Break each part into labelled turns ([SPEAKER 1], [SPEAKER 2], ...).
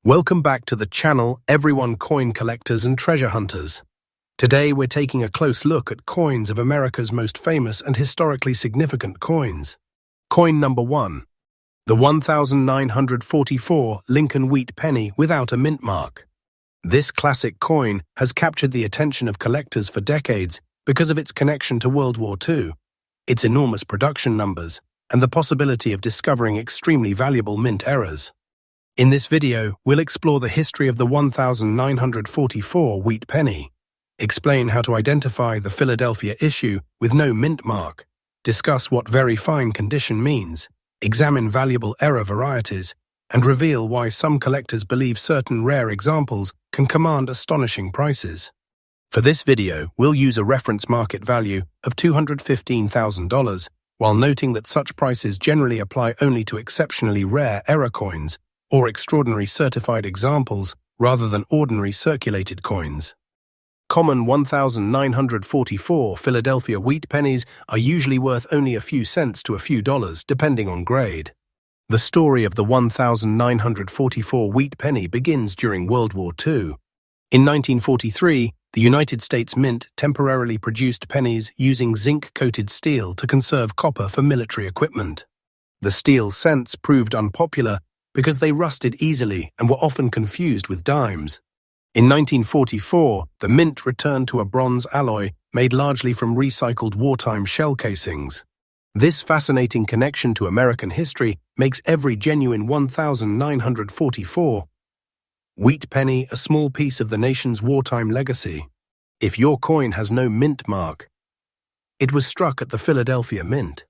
[SPEAKER 1] Welcome back to the channel, everyone coin collectors and treasure hunters. Today we're taking a close look at coins of America's most famous and historically significant coins. Coin number 1. The 1944 Lincoln Wheat Penny without a mint mark. This classic coin has captured the attention of collectors for decades because of its connection to World War II, its enormous production numbers, and the possibility of discovering extremely valuable mint errors. In this video, we'll explore the history of the 1944 Wheat Penny, explain how to identify the Philadelphia issue with no mint mark, discuss what very fine condition means, examine valuable error varieties, and reveal why some collectors believe certain rare examples can command astonishing prices. For this video, we'll use a reference market value of $215,000, while noting that such prices generally apply only to exceptionally rare error coins or extraordinary certified examples rather than ordinary circulated coins. Common 1944 Philadelphia wheat pennies are usually worth only a few cents to a few dollars, depending on grade. The story of the 1944 wheat penny begins during World War II. In 1943, the United States Mint temporarily produced pennies using zinc-coated steel to conserve copper for military equipment. The steel cents proved unpopular because they rusted easily and were often confused with dimes. In 1944, the mint returned to a bronze alloy made largely from recycled wartime shell casings. This fascinating connection to American history makes every genuine 1944 wheat penny a small piece of the nation's wartime legacy. If your coin has no mint mark, it was struck at the Philadelphia Mint.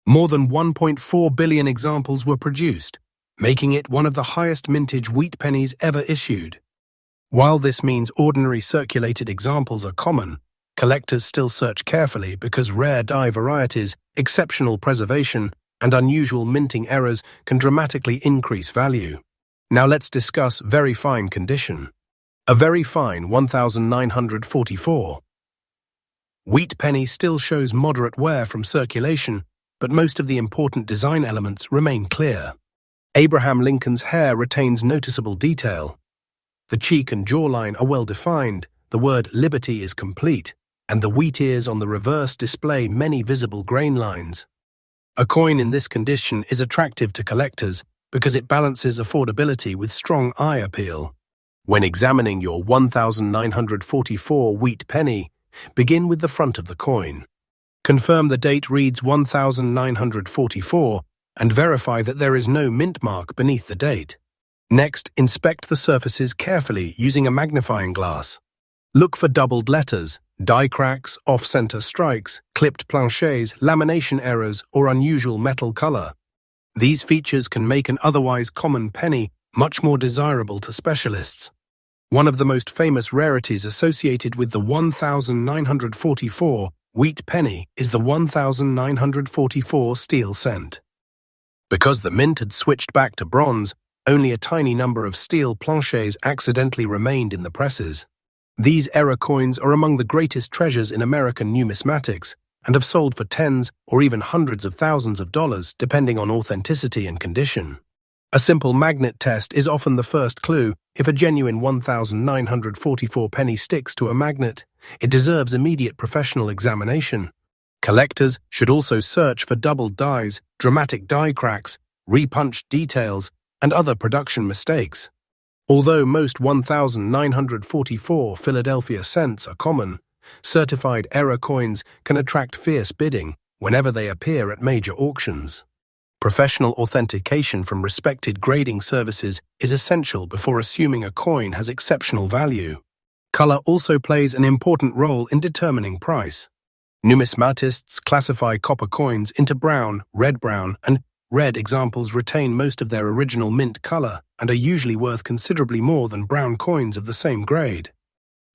[SPEAKER 1] More than 1.4 billion examples were produced, making it one of the highest mintage wheat pennies ever issued. While this means ordinary circulated examples are common, collectors still search carefully because rare die varieties, exceptional preservation, and unusual minting errors can dramatically increase value. Now let's discuss very fine condition. A very fine 1944 wheat penny still shows moderate wear from circulation, but most of the important design elements remain clear. Abraham Lincoln's hair retains noticeable detail. The cheek and jawline are well defined, the word liberty is complete, and the wheat ears on the reverse display many visible grain lines. A coin in this condition is attractive to collectors because it balances affordability with strong eye appeal. When examining your 1944 wheat penny, begin with the front of the coin. Confirm the date reads 1944, and verify that there is no mint mark beneath the date. Next, inspect the surfaces carefully using a magnifying glass. Look for doubled letters, die cracks, off-center strikes, clipped planchets, lamination errors, or unusual metal color. These features can make an otherwise common penny much more desirable to specialists. One of the most famous rarities associated with the 1944 wheat penny is the 1944 steel cent. Because the mint had switched back to bronze, only a tiny number of steel planchets accidentally remained in the presses. These error coins are among the greatest treasures in American numismatics and have sold for tens or even hundreds of thousands of dollars depending on authenticity and condition. A simple magnet test is often the first clue. If a genuine 1944 penny sticks to a magnet, it deserves immediate professional examination. Collectors should also search for doubled dies, dramatic die cracks, repunched details, and other production mistakes. Although most 1944 Philadelphia cents are common, certified error coins can attract fierce bidding whenever they appear at major auctions. Professional authentication from respected grading services is essential before assuming a coin has exceptional value. Color also plays an important role in determining price. Numismatists classify copper coins into brown, red-brown, and red examples retain most of their original mint color and are usually worth considerably more than brown coins of the same grade.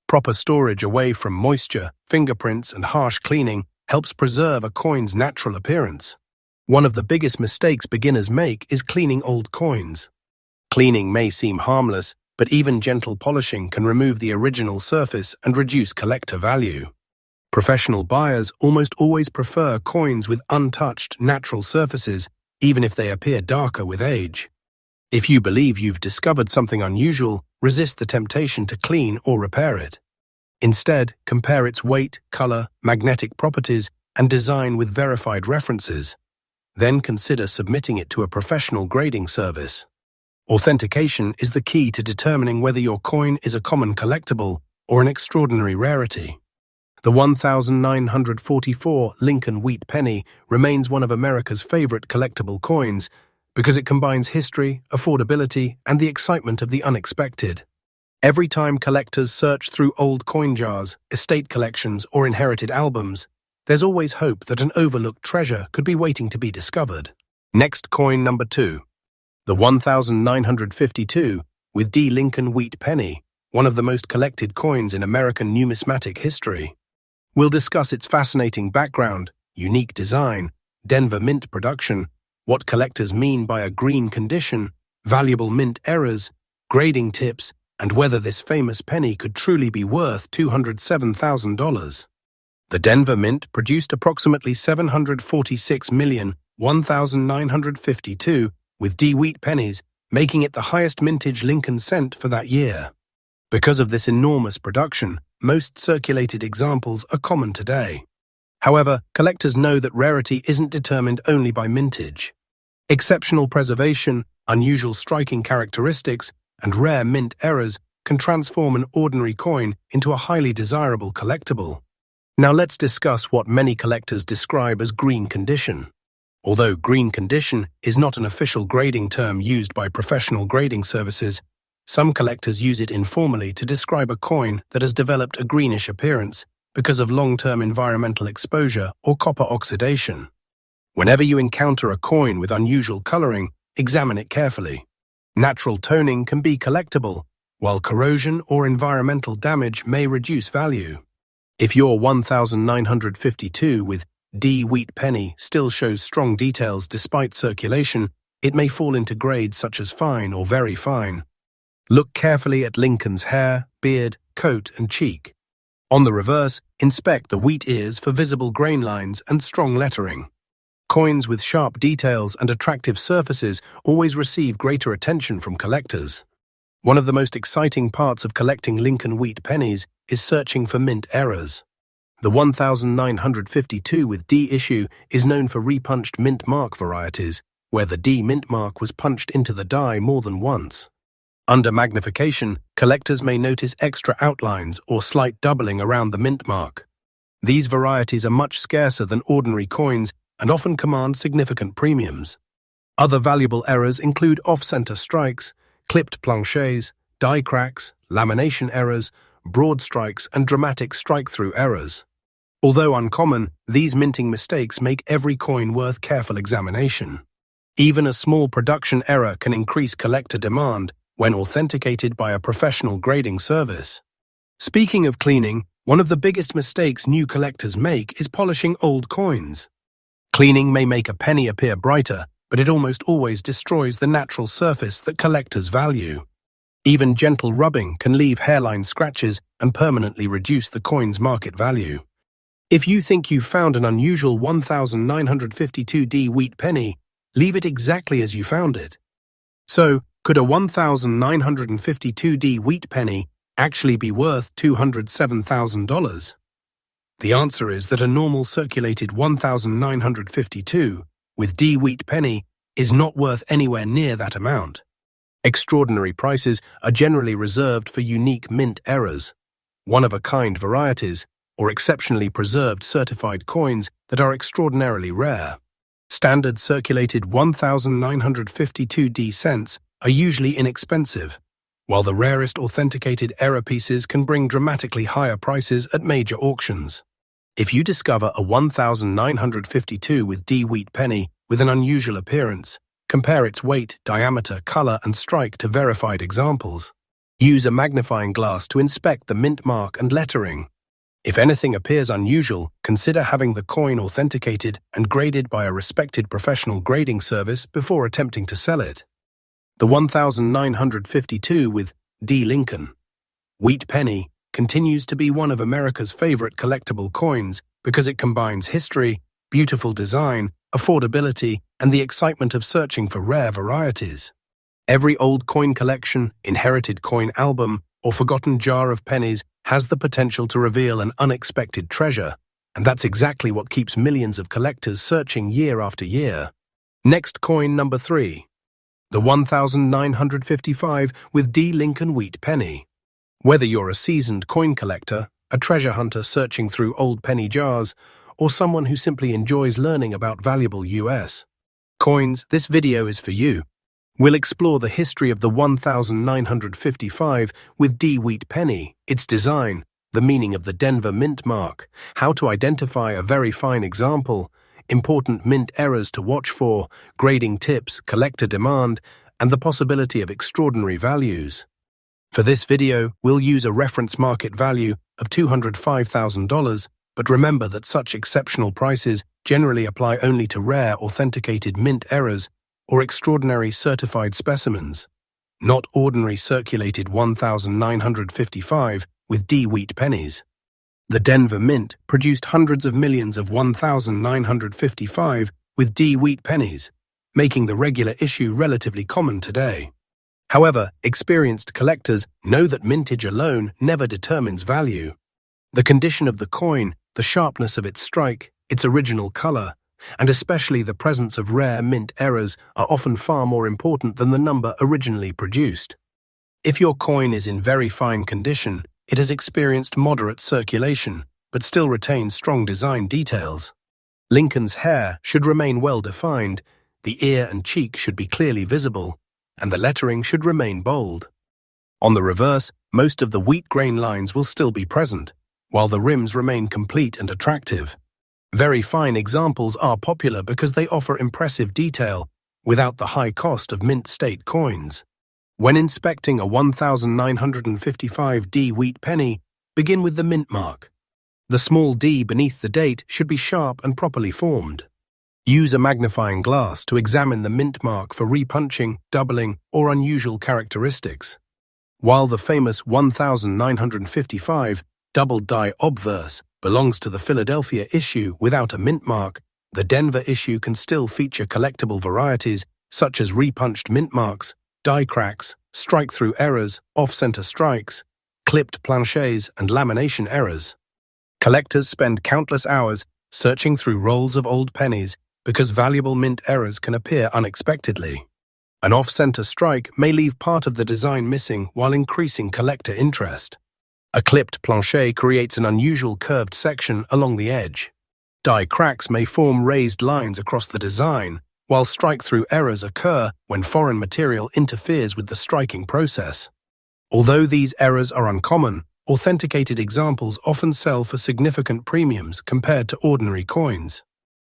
[SPEAKER 1] Proper storage away from moisture, fingerprints, and harsh cleaning helps preserve a coin's natural appearance. One of the biggest mistakes beginners make is cleaning old coins. Cleaning may seem harmless, but even gentle polishing can remove the original surface and reduce collector value. Professional buyers almost always prefer coins with untouched, natural surfaces, even if they appear darker with age. If you believe you've discovered something unusual, resist the temptation to clean or repair it. Instead, compare its weight, color, magnetic properties, and design with verified references. Then consider submitting it to a professional grading service. Authentication is the key to determining whether your coin is a common collectible or an extraordinary rarity. The 1944 Lincoln Wheat Penny remains one of America's favorite collectible coins because it combines history, affordability, and the excitement of the unexpected. Every time collectors search through old coin jars, estate collections, or inherited albums, there's always hope that an overlooked treasure could be waiting to be discovered. Next, coin number 2. The 1952 with D. Lincoln Wheat Penny, one of the most collected coins in American numismatic history. We'll discuss its fascinating background, unique design, Denver mint production, what collectors mean by a green condition, valuable mint errors, grading tips, and whether this famous penny could truly be worth $207,000. The Denver Mint produced approximately 746,001,952 with D. Wheat pennies, making it the highest mintage Lincoln cent for that year. Because of this enormous production, most circulated examples are common today. However, collectors know that rarity isn't determined only by mintage. Exceptional preservation, unusual striking characteristics, and rare mint errors can transform an ordinary coin into a highly desirable collectible. Now let's discuss what many collectors describe as green condition. Although green condition is not an official grading term used by professional grading services, some collectors use it informally to describe a coin that has developed a greenish appearance because of long-term environmental exposure or copper oxidation. Whenever you encounter a coin with unusual coloring, examine it carefully. Natural toning can be collectible, while corrosion or environmental damage may reduce value. If your 1952 with D. Wheat Penny still shows strong details despite circulation, it may fall into grades such as fine or very fine. Look carefully at Lincoln's hair, beard, coat, and cheek. On the reverse, inspect the wheat ears for visible grain lines and strong lettering. Coins with sharp details and attractive surfaces always receive greater attention from collectors. One of the most exciting parts of collecting Lincoln Wheat pennies is searching for mint errors. The 1952 with D issue is known for repunched mint mark varieties, where the D mint mark was punched into the die more than once. Under magnification, collectors may notice extra outlines or slight doubling around the mint mark. These varieties are much scarcer than ordinary coins and often command significant premiums. Other valuable errors include off-center strikes, clipped planchets, die cracks, lamination errors, broad strikes, and dramatic strike-through errors. Although uncommon, these minting mistakes make every coin worth careful examination. Even a small production error can increase collector demand when authenticated by a professional grading service. Speaking of cleaning, one of the biggest mistakes new collectors make is polishing old coins. Cleaning may make a penny appear brighter, but it almost always destroys the natural surface that collectors value. Even gentle rubbing can leave hairline scratches and permanently reduce the coin's market value. If you think you've found an unusual 1952 D Wheat penny, leave it exactly as you found it. So, could a 1952 D Wheat penny actually be worth $207,000? The answer is that a normal circulated 1952 with D Wheat penny is not worth anywhere near that amount. Extraordinary prices are generally reserved for unique mint errors, one-of-a-kind varieties, or exceptionally preserved certified coins that are extraordinarily rare. Standard circulated 1952 D cents are usually inexpensive, while the rarest authenticated error pieces can bring dramatically higher prices at major auctions. If you discover a 1952 with D Wheat penny with an unusual appearance, compare its weight, diameter, color, and strike to verified examples. Use a magnifying glass to inspect the mint mark and lettering. If anything appears unusual, consider having the coin authenticated and graded by a respected professional grading service before attempting to sell it. The 1952 with D. Lincoln Wheat penny continues to be one of America's favorite collectible coins because it combines history, beautiful design, affordability, and the excitement of searching for rare varieties. Every old coin collection, inherited coin album, or forgotten jar of pennies has the potential to reveal an unexpected treasure, and that's exactly what keeps millions of collectors searching year after year. Next, coin number 3. The 1955 with D. Lincoln Wheat Penny. Whether you're a seasoned coin collector, a treasure hunter searching through old penny jars, or someone who simply enjoys learning about valuable US coins, this video is for you. We'll explore the history of the 1955 with D. Wheat Penny, its design, the meaning of the Denver mint mark, how to identify a very fine example, important mint errors to watch for, grading tips, collector demand, and the possibility of extraordinary values. For this video, we'll use a reference market value of $205,000, but remember that such exceptional prices generally apply only to rare authenticated mint errors or extraordinary certified specimens, not ordinary circulated 1955 with D. Wheat pennies. The Denver Mint produced hundreds of millions of 1955 with D. Wheat pennies, making the regular issue relatively common today. However, experienced collectors know that mintage alone never determines value. The condition of the coin, the sharpness of its strike, its original color, and especially the presence of rare mint errors are often far more important than the number originally produced. If your coin is in very fine condition, it has experienced moderate circulation, but still retains strong design details. Lincoln's hair should remain well defined, the ear and cheek should be clearly visible, and the lettering should remain bold. On the reverse, most of the wheat grain lines will still be present, while the rims remain complete and attractive. Very fine examples are popular because they offer impressive detail without the high cost of mint state coins. When inspecting a 1955 D. Wheat penny, begin with the mint mark. The small d beneath the date should be sharp and properly formed. Use a magnifying glass to examine the mint mark for repunching, doubling, or unusual characteristics. While the famous 1955 double die obverse belongs to the Philadelphia issue without a mint mark, the Denver issue can still feature collectible varieties such as repunched mint marks, die cracks, strike-through errors, off-center strikes, clipped planchets, and lamination errors. Collectors spend countless hours searching through rolls of old pennies because valuable mint errors can appear unexpectedly. An off-center strike may leave part of the design missing while increasing collector interest. A clipped planchet creates an unusual curved section along the edge. Die cracks may form raised lines across the design, while strike-through errors occur when foreign material interferes with the striking process. Although these errors are uncommon, authenticated examples often sell for significant premiums compared to ordinary coins.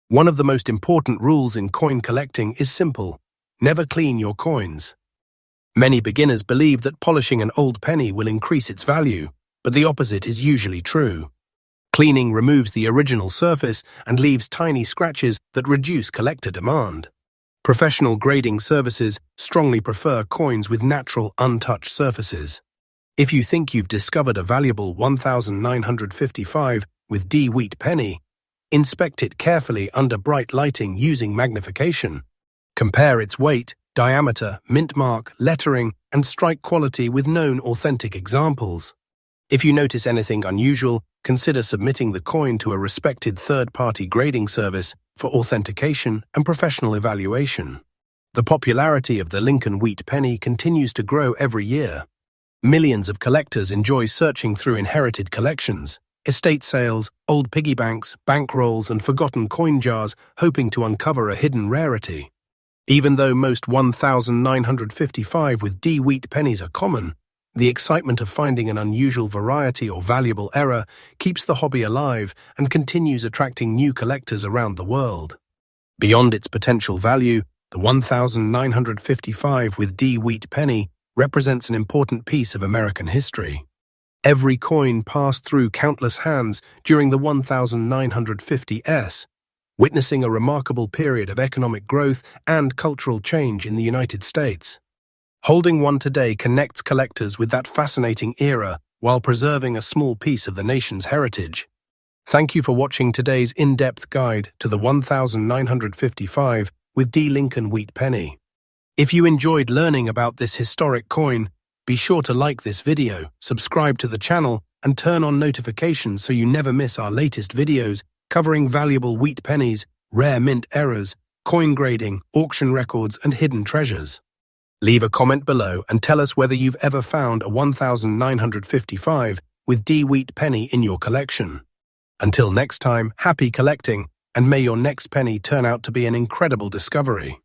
[SPEAKER 1] One of the most important rules in coin collecting is simple: never clean your coins. Many beginners believe that polishing an old penny will increase its value, but the opposite is usually true. Cleaning removes the original surface and leaves tiny scratches that reduce collector demand. Professional grading services strongly prefer coins with natural, untouched surfaces. If you think you've discovered a valuable 1955 with D. Wheat penny, inspect it carefully under bright lighting using magnification. Compare its weight, diameter, mint mark, lettering, and strike quality with known authentic examples. If you notice anything unusual, consider submitting the coin to a respected third-party grading service for authentication and professional evaluation. The popularity of the Lincoln Wheat penny continues to grow every year. Millions of collectors enjoy searching through inherited collections, estate sales, old piggy banks, bank rolls, and forgotten coin jars, hoping to uncover a hidden rarity. Even though most 1955 with D. Wheat pennies are common, the excitement of finding an unusual variety or valuable error keeps the hobby alive and continues attracting new collectors around the world. Beyond its potential value, the 1955 with D. Wheat penny represents an important piece of American history. Every coin passed through countless hands during the 1950s, witnessing a remarkable period of economic growth and cultural change in the United States. Holding one today connects collectors with that fascinating era while preserving a small piece of the nation's heritage. Thank you for watching today's in-depth guide to the 1955 with D. Lincoln Wheat penny. If you enjoyed learning about this historic coin, be sure to like this video, subscribe to the channel, and turn on notifications so you never miss our latest videos covering valuable wheat pennies, rare mint errors, coin grading, auction records, and hidden treasures. Leave a comment below and tell us whether you've ever found a 1955 with D wheat penny in your collection. Until next time, happy collecting, and may your next penny turn out to be an incredible discovery.